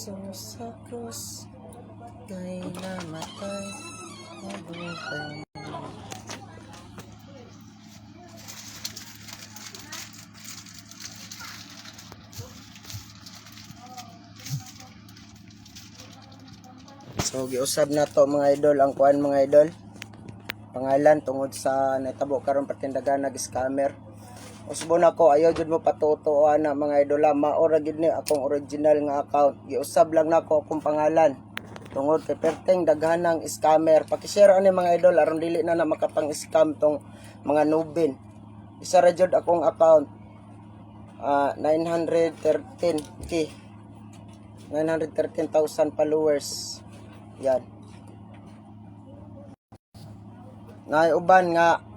Jesus sa krus, kay namatay, mabuhay. So giusab na to mga idol ang kuan mga idol. Pangalan tungod sa natabo karon patindagan nag-scammer. Usbon ako ayaw jud mo patutuan na mga idol, maora gid ni akong original nga account. Giusab lang nako akong pangalan. Tungod kay perteng daghanang scammer. Paki-share ani mga idol aron dili na makapang-scam tong mga nubin. Isa ra jud akong account. 913k. 913,000 followers. Yan. Ngay uban nga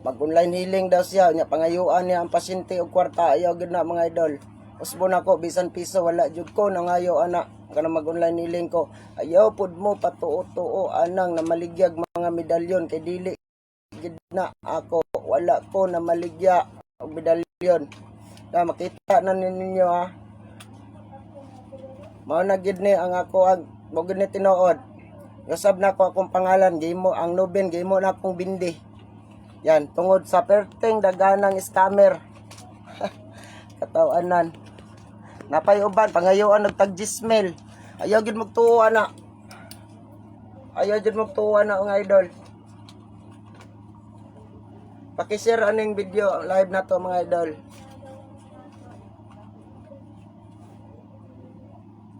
mag-online healing daw siya, nya pangayuan niya ang pasyente og kwarta, ayaw gid na mga idol. Usbon ako bisan piso wala jud ko nangayo ana kana mag-online healing ko. Ayaw pud mo patuo-tuo anang na maligyag mga medalyon kay dili gid na ako, wala ko na maligya og medalyon. Na makita na ninyo ha. Mao na gid ni ang ako ang mo gid ni tinuod. Gasab na ko akong pangalan, gimo ang nobin, gimo na akong bindi. Yan, tungod sa perteng daganang scammer. Katawanan. Napay uban pangayoan nagtag Gismel. Ayaw gid magtuo ana. Ayaw gid magtuo ana mga idol. Paki-share aning video live na to mga idol.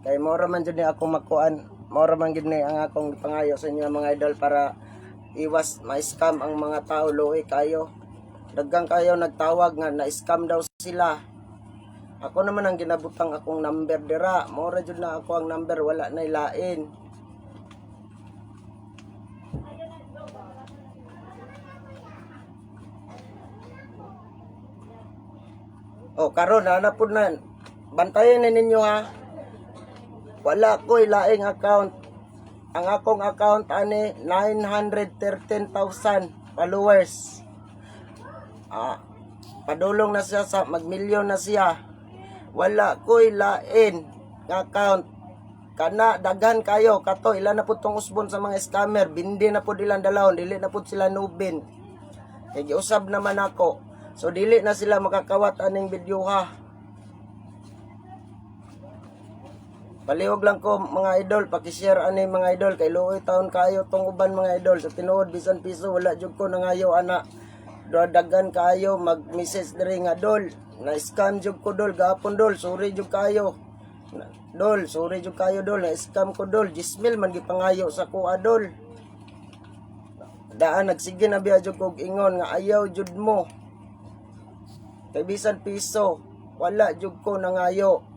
Kay mora man jud ni ako makuan. Mora man gid ni ang akong pangayo sa inyo mga idol para iwas ma-scam ang mga tao. Luoy kayo. Daggang kayo nagtawag nga na-scam daw sila. Ako naman ang ginabutang akong number dira. Mora jud na ako ang number, wala na ilain. Oh, karon na pud na. Bantayan na ninyo ha. Wala ko ilaing account. Ang akong account ani 913,000 followers. Padulong na siya sa magmilyon na siya. Wala ko ilain account. Kana daghan kayo kato ila na pud tong usbon sa mga scammer. Bindi na pud ilang dalawon, dili na pud sila nubin. Kay giusab naman ako. So dili na sila makakawat aning video ha. Palihog lang ko mga idol, paki-share ani mga idol kay luoy taon kayo tong uban mga idol. Sa tinuod bisan piso wala jud ko nangayo ana. Daghan kayo mag-message diri nga dol. Na-scam jud ko dol gapon dol. Sorry jud kayo. Dol, sorry jud kayo dol. Na-scam ko dol. Gismil man gipangayo sa kuha dol. Daan nagsige na biya jud kog ingon nga ayaw jud mo. Kay bisan piso wala jud ko nangayo.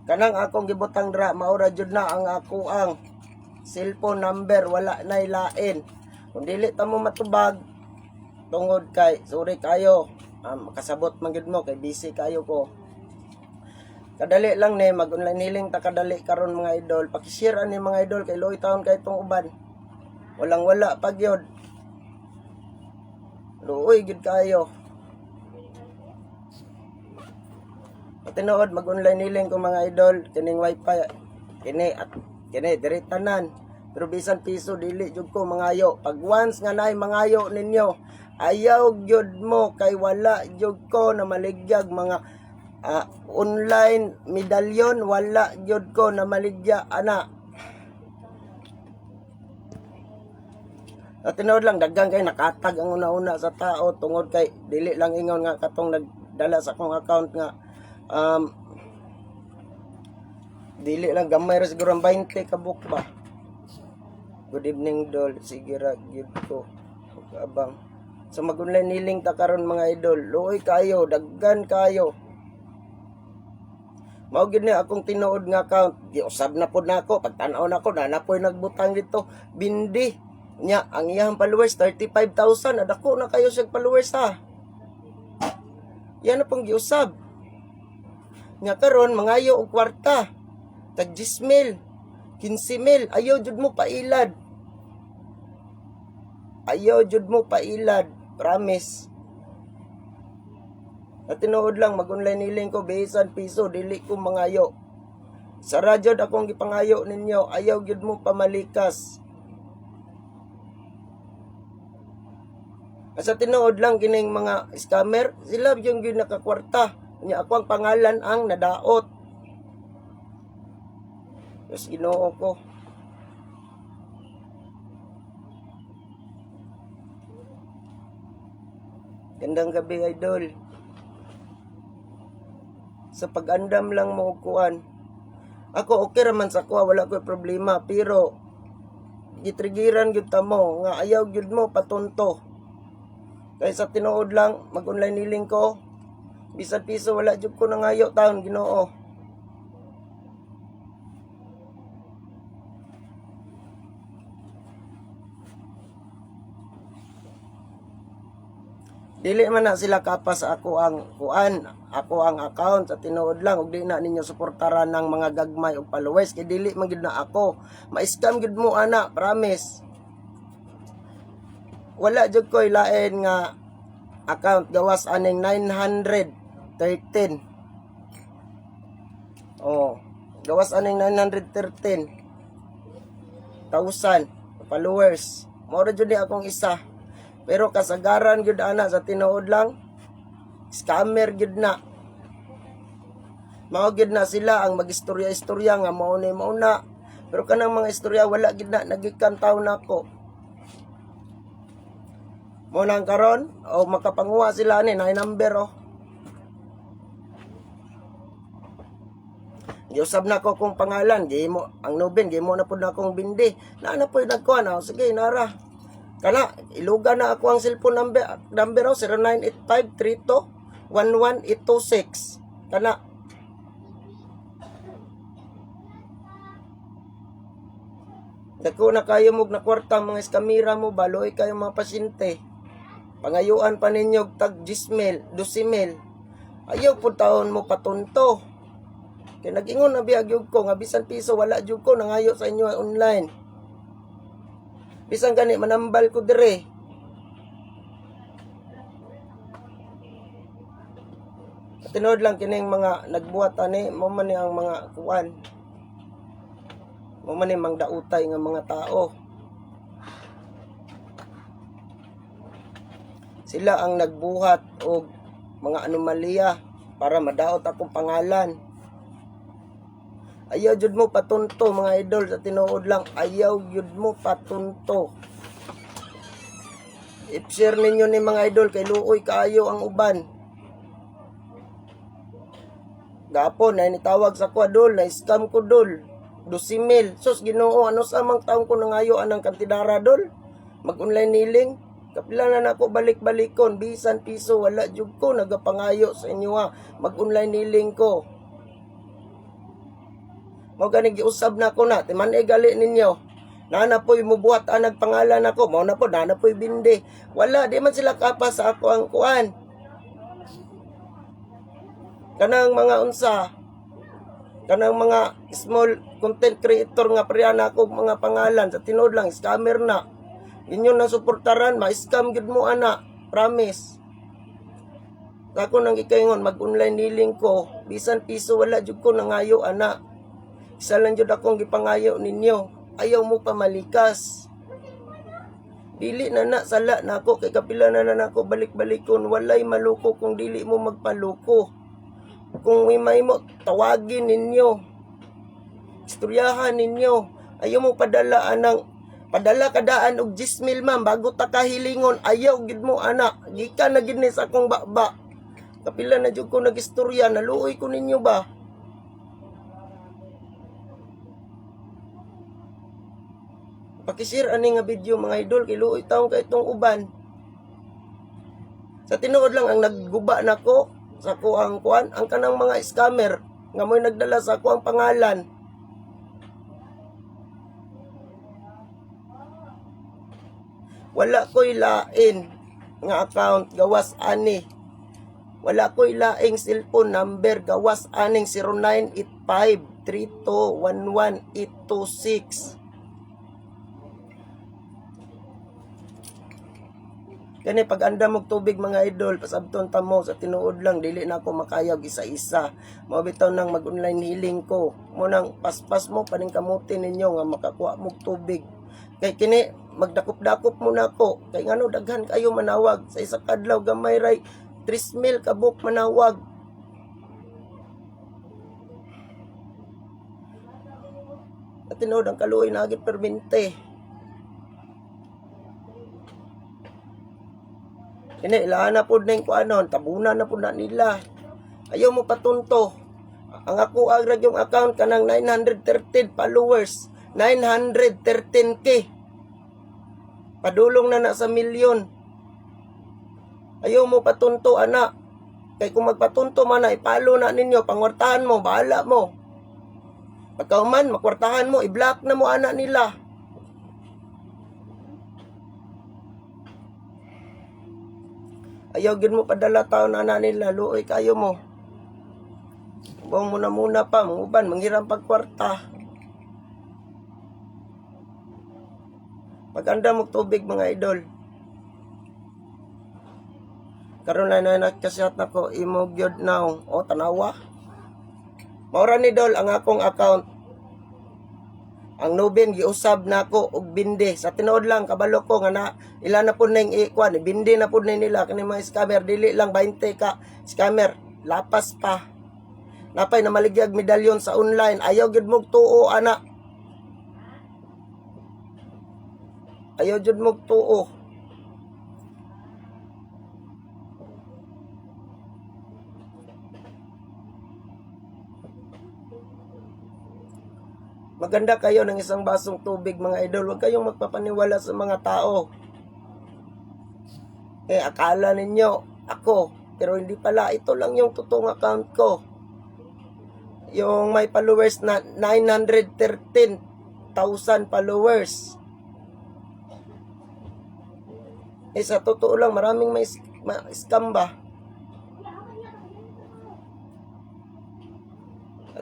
Kanang akong gibutang dra maura jud na ang ako ang cellphone number, wala na ilain. Kung dili ta mo matubag tungod kay sorry kayo, makasabot man gid mo kay busy kayo ko. Kadali lang ni mag-online healing ta kadali karon mga idol. Paki-share ani mga idol kay loy taon kay tong uban. Walang wala pag yod. Luoy gid kayo. Tinuod mag-online healing ko mga idol, kining wifi kini at kini diri tanan. Pero bisan piso dili jud ko mangayo. Pag once nga nay mangayo ninyo, ayaw gyud mo kay wala jud ko na maligyag mga online medalyon, wala jud ko na maligya ana. At tinuod lang daghan kay nakatag ang una-una sa tao tungod kay dili lang ingon nga katong nagdala sa akong account nga dili lang gamay ra siguro ang 20 kabuk ba. Good evening dol, sige ra gid ko abang. So mag-online healing ta karon mga idol. Luoy kayo, daggan kayo. Mao gid ni akong tinuod nga account. Giusab na pud nako, pagtan-aw nako na napoy nagbutang dito. Bindi nya ang iyang followers 35,000. Adako na kayo sa followers ha. Yan na pong giusab. Nga karon mangayo og kwarta tag 10,000 15,000 ayaw jud mo pailad, ayaw jud mo pailad, promise. At tinuod lang mag-online niling ko bisan piso dili ko mangayo. Sa radyo akong gipangayo ninyo, ayaw gyud mo pamalikas. Sa tinuod lang kining mga scammer, sila yung gyud nakakwarta. Nya ako ang pangalan ang nadaot. Yes, Ginoo ko. Gandang gabi, idol. Sa pag-andam lang mo kuan. Ako okay raman sa kuha, wala ko problema, pero gitrigiran gyud ta mo nga ayaw gyud mo patunto. Kaya sa tinuod lang mag-online niling ko, bisan piso wala gyud ko nangayo taon, Ginoo. Dili man na sila kapas ako ang kuan, ako ang account sa tinuod lang ug di na ninyo suportaran ng mga gagmay ug followers kay dili man gyud na ako. Ma-scam gyud mo ana, promise. Wala jud koy lain nga account gawas aning 913. Oh, gawas aning 913,000 followers. Mao jud ni akong isa. Pero kasagaran gyud ana sa tinuod lang scammer gyud na. Mao gyud na sila ang magistorya-istorya nga mao ni mauna. Pero kanang mga istorya wala gyud na nagikan taw nako. Mo nang karon o makapanguha sila ni na number oh. Giusab na ko kung pangalan, gi mo ang Nobin, gi mo na pud na akong bindi. Na pud nagkuan oh. Sige nara. Kana, iluga na ako ang cellphone number 0985321186. Kana. Dako na kayo mog na kwarta mga eskamira mo, baloy kayo mga pasyente. Pangayuan pa ninyo tag 10,000, 12,000. Ayaw po taon mo patunto. Kaya nag-ingon na biyag ko, nga bisan piso wala jud ko nangayo sa inyo online. Bisan gani manambal ko dire. Tinod lang kining mga nagbuhat ani, mo man ni ang mga kuan. Mo man ni mangdautay nga mga tao. Sila ang nagbuhat og mga anomalya para madaot akong pangalan. Ayaw jud mo patunto mga idol, sa tinuod lang ayaw jud mo patunto. I-share ninyo ni mga idol kay luoy kaayo ang uban. Gapon na nitawag sa ko dol, na scam ko dol. 12,000. Sus Ginoo, ano sa mang taong ko nangayo anang kantidara dol? Mag-online niling. Kapila na nako balik-balikon, bisan piso wala jud ko nagapangayo sa inyo ha. Mag-online niling ko. Mao gani giusab na ko na, timan gali ninyo. Nana po'y mubuhat ang nagpangalan ako, mao na po, nana po'y bindi. Wala, di man sila kapas sa ako ang kuan. Kanang mga unsa, kanang mga small content creator nga parehana ako mga pangalan, sa tinuod lang, scammer na. Inyo na suportaran, ma-scam gid mo ana, promise. Ako nang gikaingon, mag-online niling ko, bisan piso wala jud ko nangayo ana. Isa lang jud akong gipangayo ninyo. Ayaw mo pamalikas. Dili na na sala na ako kay kapila na nako balik-balikon. Walay maluko kung dili mo magpaluko. Kung may mo tawagin ninyo. Istoryahan ninyo. Ayaw mo padala kadaan og 10,000 ma'am bago ta kahilingon. Ayaw gid mo ana. Gikan na gid ni sa akong baba. Kapila na jud ko nagistorya, naluoy ko ninyo ba? Pakishare ani nga video mga idol, kay luoy taong kay itong uban. Sa tinuod lang ang nagguba nako sa kuang kuan, ang kanang mga scammer nga mo'y nagdala sa kuang pangalan. Wala ko'y lain nga account gawas ani. Wala ko'y laing cellphone number gawas aning 0985321186. Kani pag anda mog tubig mga idol, pasabton ta mo sa tinuod lang dili na ako makayag isa-isa. Mao bitaw nang mag-online healing ko. Mo nang paspas mo paning kamuti ninyo nga makakuha mog tubig. Kay kini magdakop-dakop muna ko. Kay ngano daghan kayo manawag sa isa kadlaw gamay ray 3,000 kabuk manawag. At tinuod ang kaluoy na agit permente. Kini ilaan na po na yung kuanon, tabunan na po na nila. Ayaw mo patunto. Ang ako agrag yung account kanang 913 followers. 913K. Padulong na sa milyon. Ayaw mo patunto, anak. Kay kung magpatunto man na, ipalo na ninyo, pangwartahan mo, bahala mo. Pagkauman, makwartahan mo, i-block na mo anak nila. Ayaw gid mo padala taon ana nila, luoy kayo mo. Buong muna pa, manguban, manghiram pagkwarta. Paganda mo tubig mga idol. Karon na nagkasyat na ko, imo gyud now. O, tanawa. Maura ni Dol ang akong account. Ang nubin giusab nako og bindi sa tinuod lang kabalo ko nga na ila na pud ning ikwan bindi na pud nila kani mga scammer dili lang 20 ka scammer lapas pa napay na maligyag medalyon sa online ayaw gid mog tuo ana ayaw jud mog tuo. Maganda kayo ng isang basong tubig mga idol. Huwag kayong magpapaniwala sa mga tao. Akala ninyo ako. Pero hindi pala. Ito lang yung totoong account ko. Yung may followers na 913,000 followers. Sa totoo lang maraming may scam ba?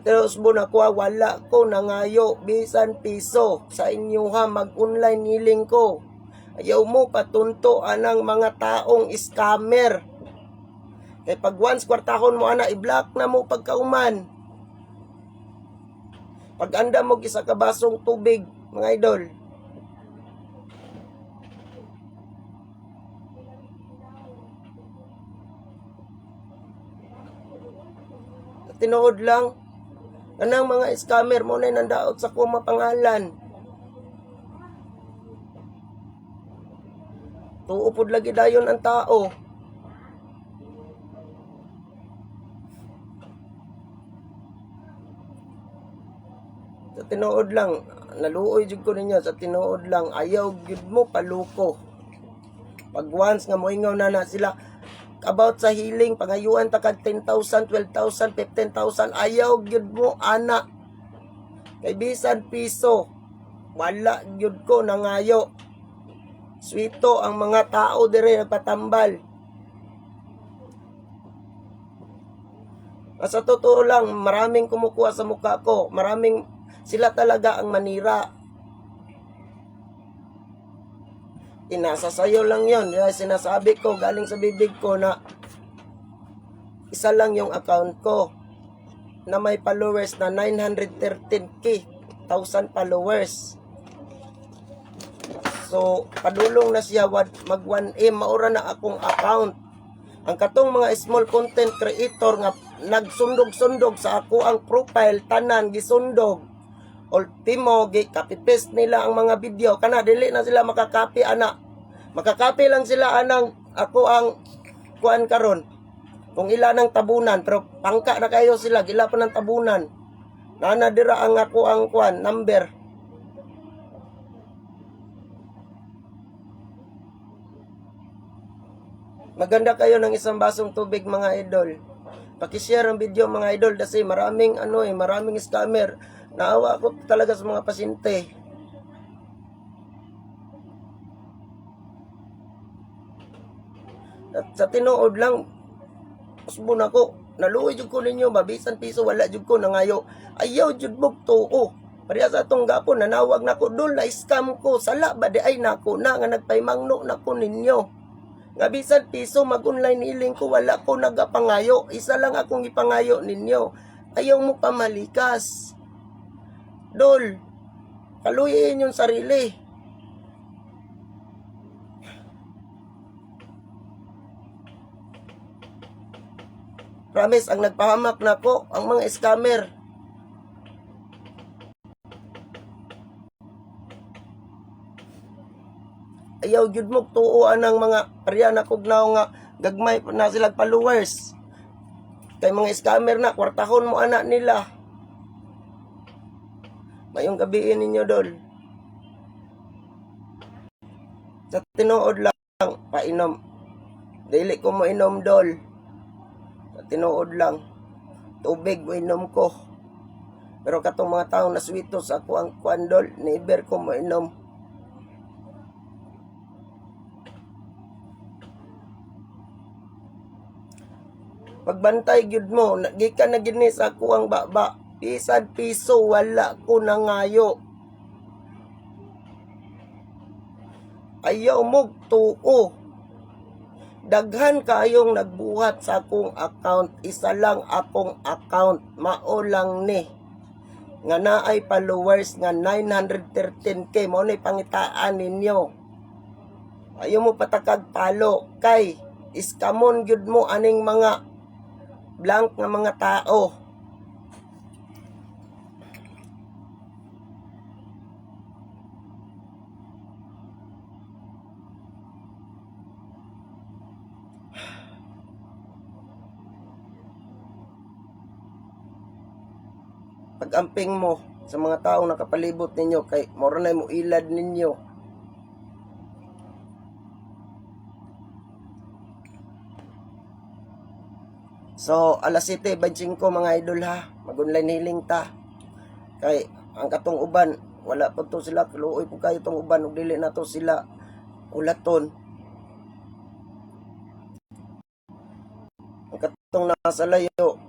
Pero usbo na ko, wala ko nangayo bisan piso sa inyo ha, mag-online healing ko. Ayaw mo patunto anang mga taong scammer. Kaya pag once kwartahon mo ana, i-block na mo pagkauman. Pag anda mo isa ka basong tubig, mga idol. Tinuod lang. Kanang mga scammer mo na nandaot sa kuma pangalan. Tuupod lagi dayon ang tao. Sa tinuod lang, naluoy jud ko ninyo sa tinuod lang, ayaw gyud mo paluko. Pag once nga moingaw na sila about sa healing, pangayuan ta kag 10,000, 12,000, 15,000, ayaw gyud mo ana. Kay bisan piso, wala gyud ko nangayo. Swito ang mga tao dire nagpatambal. Sa totoo lang, maraming kumukuha sa mukha ko. Maraming sila talaga ang manira. Inasa sayo lang yon. Sinasabi ko, galing sa bibig ko na isa lang yung account ko na may followers na 913K, 1,000 followers. So, padulong na siya mag 1M, maura na akong account. Ang katong mga small content creator nga nagsundog-sundog sa ako ang profile, tanan, gisundog. Ultimo, copy-paste nila ang mga video. Kana, dili na sila makakopy, ana. Makakopy lang sila, anang ako ang kuan karon. Kung ila ng tabunan, pero pangka na kayo sila, gila pa ng tabunan. Nanadira ang ako ang kuan, number. Maganda kayo ng isang basong tubig mga idol. Paki-share ang video mga idol kasi maraming maraming scammer. Naawa ko talaga sa mga pasyente. At sa tinuod lang, usbo na ko, naluoy jud ko ninyo, mabisan piso, wala jud ko nangayo. Ayaw jud mo tuo. Pariya sa atong gapon, nanawag na ko, dul na scam ko, sala ba di ay nako na nga nagpaymangno na ko ninyo. Nga bisan piso mag-online healing ko, wala ko nagapangayo. Isa lang akong ipangayo ninyo. Ayaw mo pamalikas. Dol, kaluyin yung sarili. Promise, ang nagpahamak na ko, ang mga scammer. Ayaw gyud mo tuuan ng mga ariya na kugnaw nga gagmay na sila followers. Kay mga scammer na kwartahon mo anak nila. Mayong gabiin ninyo dol. Sa tinuod lang painom. Dili ko mo inom dol. Sa tinuod lang. Tubig mo inom ko. Pero katong mga taong naswito sa ako ang kwandol, never ko mo inom. Pagbantay gyud mo, gikan na gini sa ako ang baba. Bisan piso wala ko nangayo. Ayaw mo tuo. Daghan kayong nagbuhat sa akong account. Isa lang akong account. Mao lang ni. Nga naay followers nga 913k. Mao na pangitaan ninyo. Ayaw mo patakag palo. Kay iskamon gyud mo aning mga blank nga mga tao. Pag-amping mo sa mga taong nakapalibot ninyo kay moro na mo ilad ninyo. So, alas 7:25 mga idol ha. Mag-online healing ta. Kay ang katong uban, wala pa to sila kaluoy po kayo tong uban ug dili na to sila ulaton. Ang katong nasa layo,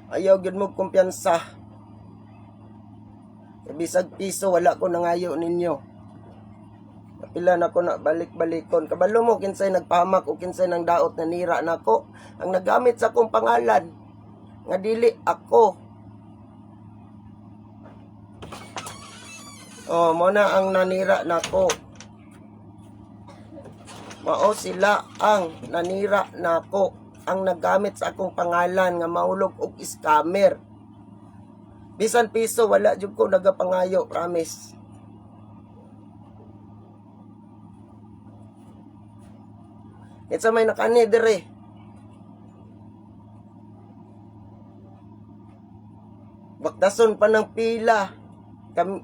ayaw gyud mo kumpiyansa. Bisag piso wala ko nangayo ninyo. Kapila na ko na balik-balikon. Kabalo mo kinsay nagpahamak o kinsay nang daot na nira nako. Ang nagamit sa akong pangalan nga dili ako. Oh, mo na ang nanira nako. Mao sila ang nanira nako. Ang nagamit sa akong pangalan nga mahulog og scammer. Bisan piso wala jud ko nagapangayo, promise. Itsa may nakani dire. Bakdason pa ng pila.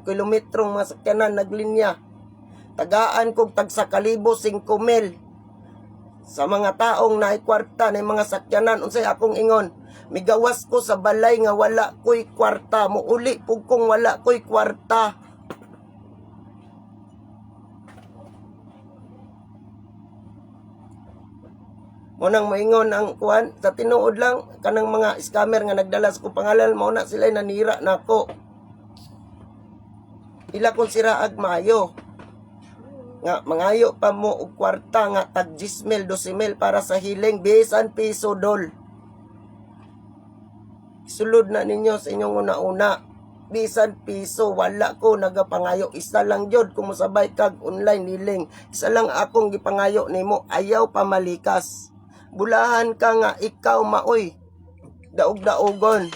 Kilometrong masakyanan naglinya. Tagaan kog tag sa kalibo 5,000. Sa mga taong naay kwarta na mga sakyanan, unsay akong ingon, migawas ko sa balay nga wala ko'y kwarta, muuli pug kong wala ko'y kwarta. Munang moingon ang kuan sa tinuod lang kanang mga scammer nga nagdala sa pangalan, mao na sila nanira nako. Ila kon siraag maayo. Nga mangayo pa mo og kwarta nga tag 10,000, 12,000 para sa healing, bisan piso dol. Sulod na ninyo sa inyong una-una. Bisan piso wala ko nagapangayo. Isa lang jud kumusabay kag online healing. Isa lang akong gipangayo nimo, ayaw pamalikas. Bulahan ka nga ikaw maoy. Daog-daogon.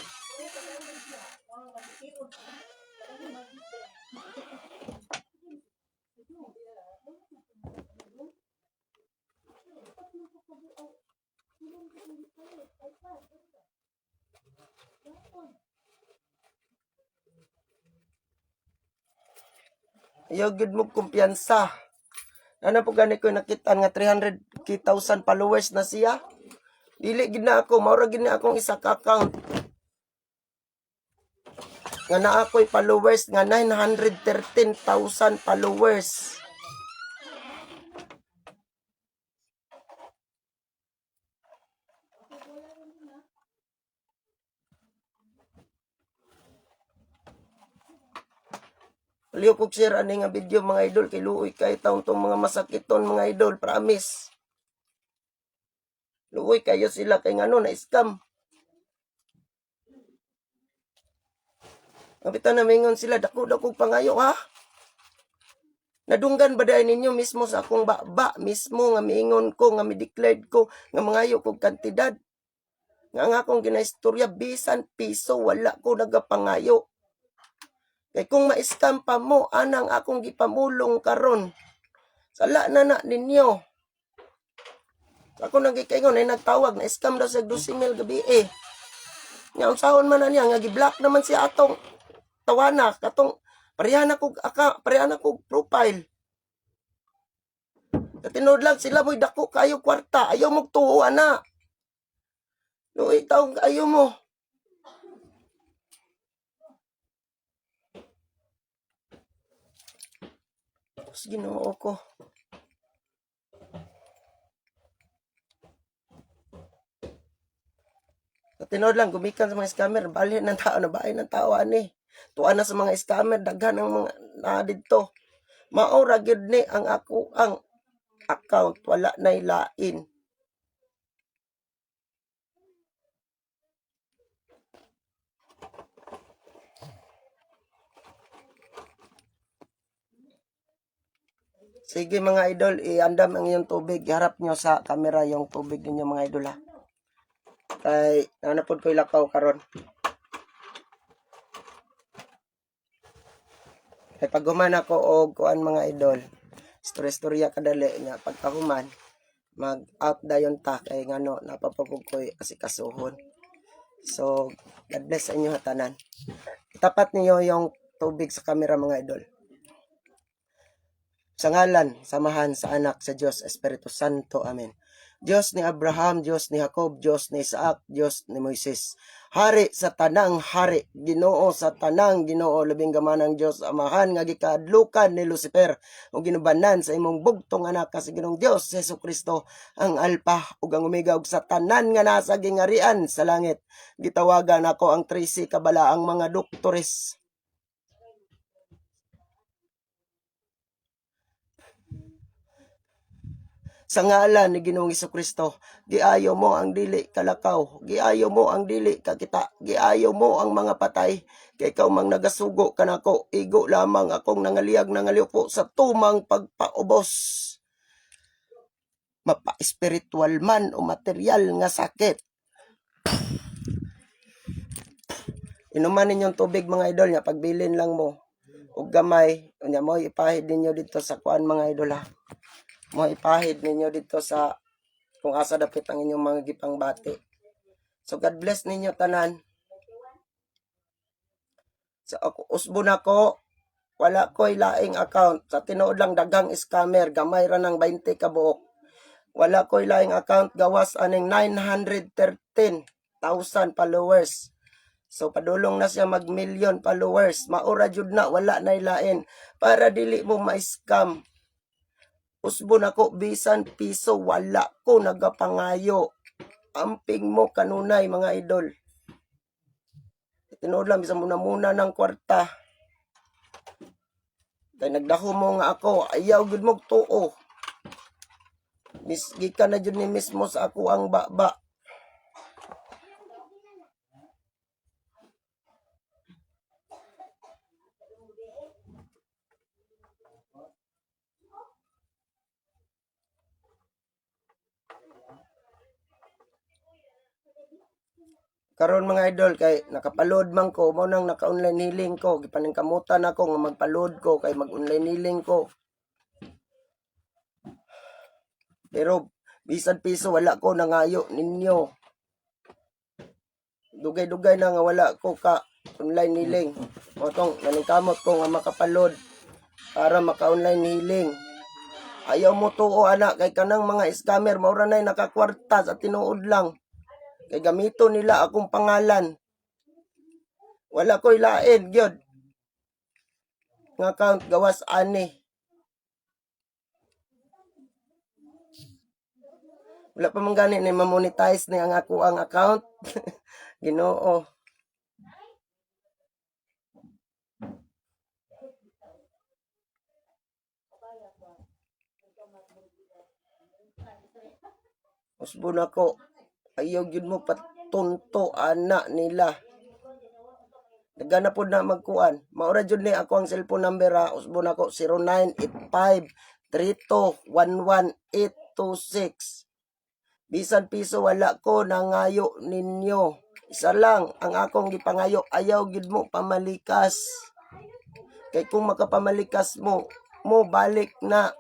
Ayaw gid mo kumpiyansa. Ano po gani ko nakita nga 300,000 followers na siya? Dili gid na ako, maura gid na akong isa ka account. Nga na ako'y followers nga 913,000 followers. Aliw kog share ani nga video mga idol kay luoy kay taon tong mga masakiton mga idol, promise. Luoy kayo sila kay ngano na scam. Kapitan na mingon sila dako-dako pangayo ha. Nadunggan ba dahil ninyo mismo sa akong baba mismo nga miingon ko nga mi-declared ko nga mangayo kog kantidad. Nga akong ginaistorya bisan piso wala ko nagapangayo. Kay kung ma-scam pa mo, anang akong gipamulong karon. Sala na ninyo. Ako nagikaingon ay nagtawag na scam daw sa 12,000 gabi eh. Nga unsahon man na niya nga gi-block naman siya atong tawana katong pareha na kog profile. Katinod lang sila mo'y dako kayo kwarta, ayaw mo tuo ana. Luoy taong ayaw mo. Ginoo ko. Tinod lang, gumikan sa mga scammer, bali ng tao, nabahay ng tao, ani. Tuwa na sa mga scammer, daghan ang mga dito. Maura gyud ni ang ako, ang account, wala na ilain. Sige mga idol, iandam ang iyong tubig. Harap nyo sa camera yung tubig ninyo mga idol ha. Kay nanapod ko ilakaw karon. Kay pag human ako og kuan mga idol, storya kadali nga pagkahuman mag-out dayon ta kay ngano napapagod ko asikasuhon. So, God bless sa inyo tanan. Itapat niyo yung tubig sa camera mga idol. Sa ngalan, samahan sa anak sa Diyos, Espiritu Santo. Amen. Diyos ni Abraham, Diyos ni Jacob, Diyos ni Isaac, Diyos ni Moises. Hari sa tanang hari, Ginoo sa tanang Ginoo, labing gamanang Diyos, amahan nga gikadlukan ni Lucifer, o ginubanan sa imong bugtong anak kasi Ginoong Diyos, Yesu Kristo, ang Alpha ug ang Omega ug sa tanan nga nasa gingarian sa langit. Gitawagan ako ang 13 kabalaang mga doktores. Sa ngalan ni Ginoong Jesucristo, giayo mo ang dili kalakaw, giayo mo ang dili kakita, giayo mo ang mga patay, kay ikaw mang nagasugo kanako, igo lamang akong nangaliupo sa tumang pagpaubos. Mapa-espiritual man o material nga sakit. Inuman ninyong tubig mga idol niya, pagbilin lang mo, ug gamay, unya mo ipahid ninyo dito sa kuan mga idol ha. Mo ipahid ninyo dito sa kung asa dapit ang inyong mga gipang bati. So God bless ninyo tanan. So ako usbon ako, wala ko'y laing account. Sa tinuod lang daghang scammer, gamay ra ng 20 ka buok. Wala ko'y laing account, gawas aning 913,000 followers. So padulong na siya mag-million followers. Maura jud na wala na ilain para dili mo ma-scam. Usbon ako bisan piso wala ko nagapangayo. Amping mo kanunay mga idol. Tinuod lang bisan muna ng kwarta. Kay nagdaho mo nga ako, ayaw gud mo tuo. Gikan na jud ni mismo sa ako ang baba. Karon mga idol kay nakapaload man ko mo nang naka-online healing ko, gipaningkamutan ako nga magpaload ko kay mag-online healing ko. Pero bisan piso wala ko nangayo ninyo. Dugay-dugay na nga wala ko ka online healing. Motong naningkamot ko nga makapaload para maka-online healing. Ayaw mo tuo ana kay kanang mga scammer maura nay nakakwarta sa tinuod lang. Kay gamito nila akong pangalan. Wala ko'y lain, gyud. Nga account gawas ani. Wala pa man gani ni ma-monetize ni ang ako ang account. Ginoo. Usbon ako. Ayaw gyud mo patunto ana nila. Nagana po na magkuan. Maura jud ni ako ang cellphone number ha. Usbon ako 0985-3211-826. Bisan piso wala ko nangayo ninyo. Isa lang ang akong gipangayo. Ayaw gyud mo pamalikas. Kay kung makapamalikas mo balik na.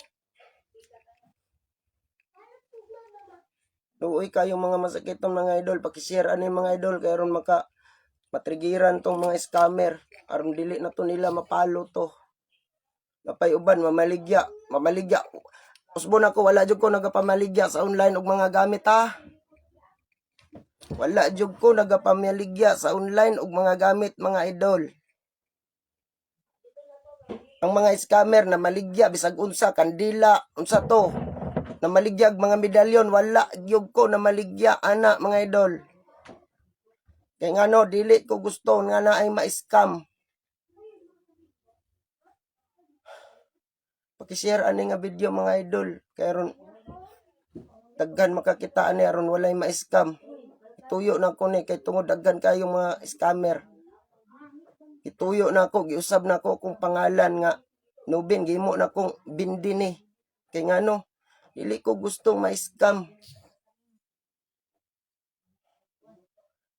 Luoy kayong mga masakitong mga idol. Pakishare ani mga idol. Kaya ron matrigiran tong mga scammer. Aron dili na to nila mapalo to. Napay uban mamaligya. Usbon ako wala jud ko nagapamaligya sa online og mga gamit ha. Wala jud ko nagapamaligya sa online og mga gamit mga idol. Ang mga scammer na maligya bisag unsa kandila unsa to. Na maligyag mga medalyon wala gyud ko na maligya ana mga idol. Kay ngano dili ko gusto nga na ay ma-scam. Paki-share ani nga video mga idol kay ron daghan makakita ani aron walay ma-scam. Ituyo na ko ni kay tungod daghan kayo mga scammer. Ituyo na ko giusab na ko kung pangalan nga Nubin gimo na kong bindi ni. Kay ngano dili ko gustong ma-scam.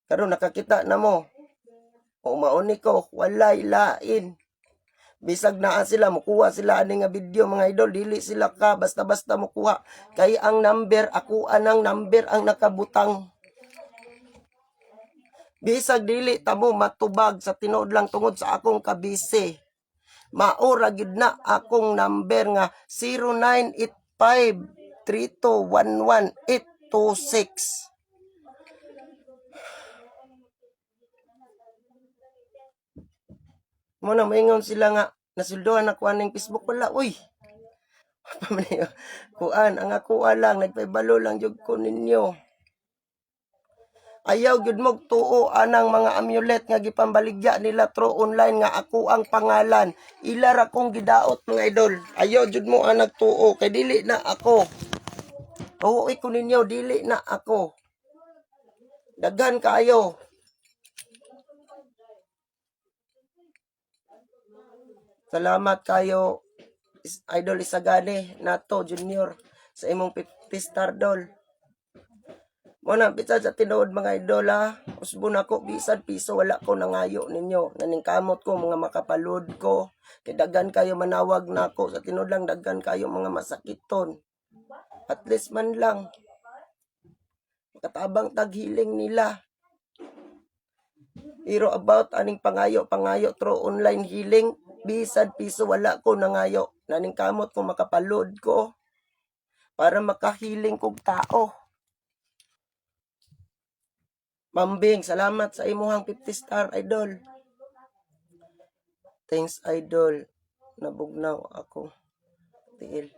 Karon nakakita na mo. O mauni ko, walay lain. Bisag naa sila, mukuha sila ani nga video mga idol. Dili sila ka, basta-basta mukuha. Kay ang number, ako anang number ang nakabutang. Bisag dili tamo matubag sa tinuod lang tungod sa akong kabisi. Maura gid na akong number nga 0985-3211-826. Muna maingon sila nga nasulduhan ako aning Facebook wala uy. Kuan ang ako lang nagpaybalo lang jud ko ninyo. Ayaw gyud mo tuo anang mga amulet nga gipambaligya nila through online nga ako ang pangalan. Ilara kong gidaot mga idol. Ayaw jud mo ang nagtuo kay dili na ako. Tuoy ko ninyo dili na ako. Daghan kaayo. Salamat kayo Idol Isagani Nato Junior sa imong 50 star dol. Muna bitsa sa tinuod mga idol ha. Usbon ako bisan piso wala ko nangayo ninyo. Naningkamot ko mga makapalod ko. Kay daghan kayo manawag na ako. Sa tinuod lang daghan kayo mga masakiton. At least man lang. Makatabang taghiling nila. Pero about aning pangayo through online healing. Bisan piso wala ko nangayo. Naningkamot ko makapalod ko. Para makahiling kong tao. Mambing, salamat sa imuhang 50 star, idol. Thanks, idol. Nabugnaw ako. Tiil.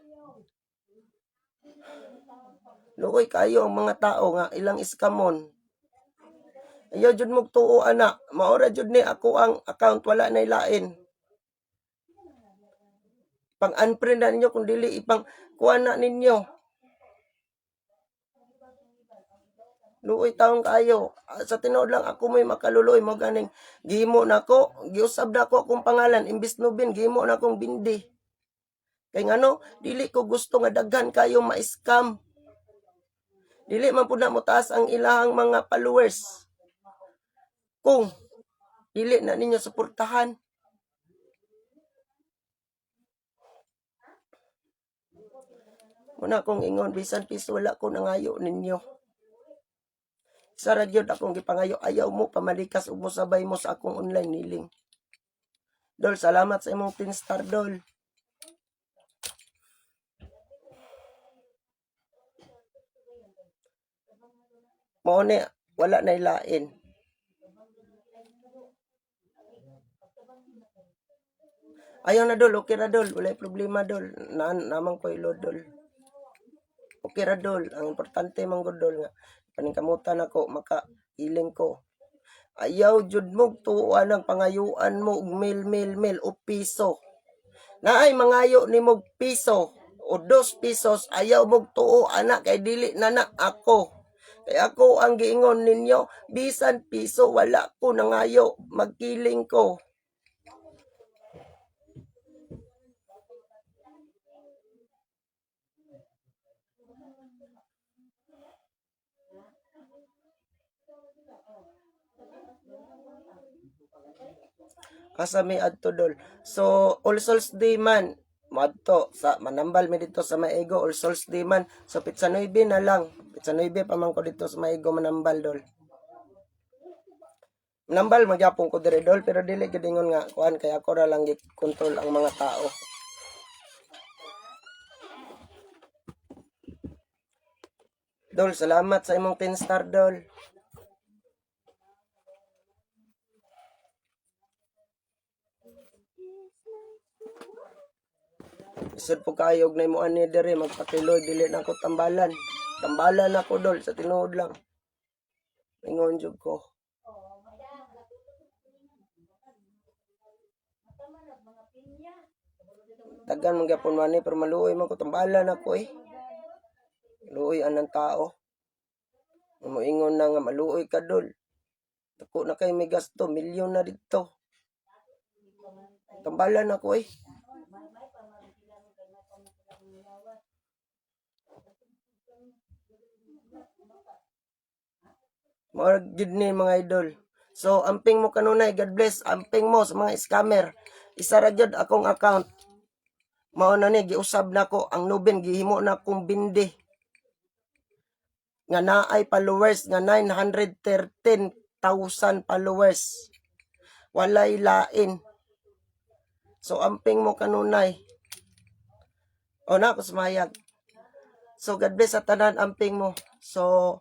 Luoy kayo ang mga tao nga ilang iskamon. Ayaw jud mo tuo ana. Maura jud ni ako ang account wala na ilain. Pang-unfriend na ninyo kung dili ipang kuha na ninyo. Luoy taong kayo. Sa tinuod lang ako may makaluloy mo ganing gihimo nako, giusab na ko akong pangalan imbis Nubin gihimo na akong bindi. Kay ngano dili ko gusto nga daghan kayo ma-scam. Dili man pud na mo taas ang ilahang mga followers. Kung dili na ninyo suportahan. Muna akong ingon bisan piso wala ko nangayo ninyo. Sa radyo akong gipangayo ayaw mo pamalikas ug mosabay mo sa akong online niling. Dol, salamat sa imong 10 star dol. Mao ni wala na ilain. Ayaw na dol, okay ra dol, walay problema dol. Namang ko ilo dol. Okay ra dol, ang importante man gud dol nga paningkamutan ako maka-healing ko. Ayaw jud mo tuuan ang pangayuan mo og mil o piso. Naay mangayo ni mo piso o 2 pesos, ayaw mong tuo, anak, kay dili na na ako. Kay ako ang giingon ninyo, bisan piso, wala ko nangayo, magkiling ko. Asa may adto dol. So, All Souls Day man, madto sa manambal mi dito sa Maigo, All Souls Day man. So, pizza 9 na lang. Pizza 9 pa man ko dito sa Maigo manambal dol. Manambal magyapon ko dire dol, pero dili gid ingon nga kuan kay ako ra lang gi-control ang mga tao. Dol, salamat sa imong 10 star dol. Isod po kayo na mo ani diri magpatiloy dili na ko tambalan. Tambalan ako dol sa tinuod lang. Ingon jud ko. Tagan man gyapon man ni pero maluoy man ko tambalan ako eh. Luoy anang tao. Moingon na nga maluoy ka dol. Dako na kay may gasto, milyon na dito. Tambalan ako eh. Mga gid ni mga idol. So, amping mo kanunay, God bless. Amping mo sa mga scammer. Isa ra gyud akong account. Mao na ni giusab nako ang Nuben gihimo na kong bindi. Nga naay followers nga 913,000 followers. Walay lain. So, amping mo kanunay. O na ako sumayag. So, God bless sa tanan, amping mo. So,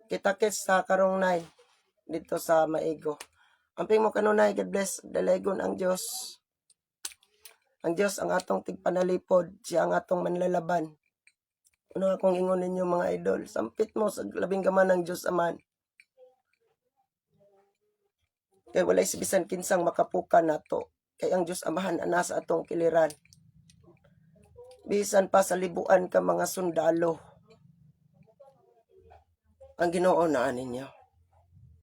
kita-kits sa karong 9 dito sa Maigo. Amping mo kanunay, God bless. Dalagon ang Diyos. Ang Diyos ang atong tigpanalipod. Siya ang atong manlalaban. Ano akong ingon ninyo mga idol? Sampit mo sa labing gaman ng Diyos aman. Kaya walay sibisan kinsang makapuka nato. Kaya ang Diyos amahan ana sa atong kiliran. Bisan pa sa libuan ka mga sundalo. Ang Ginoo na ninyo.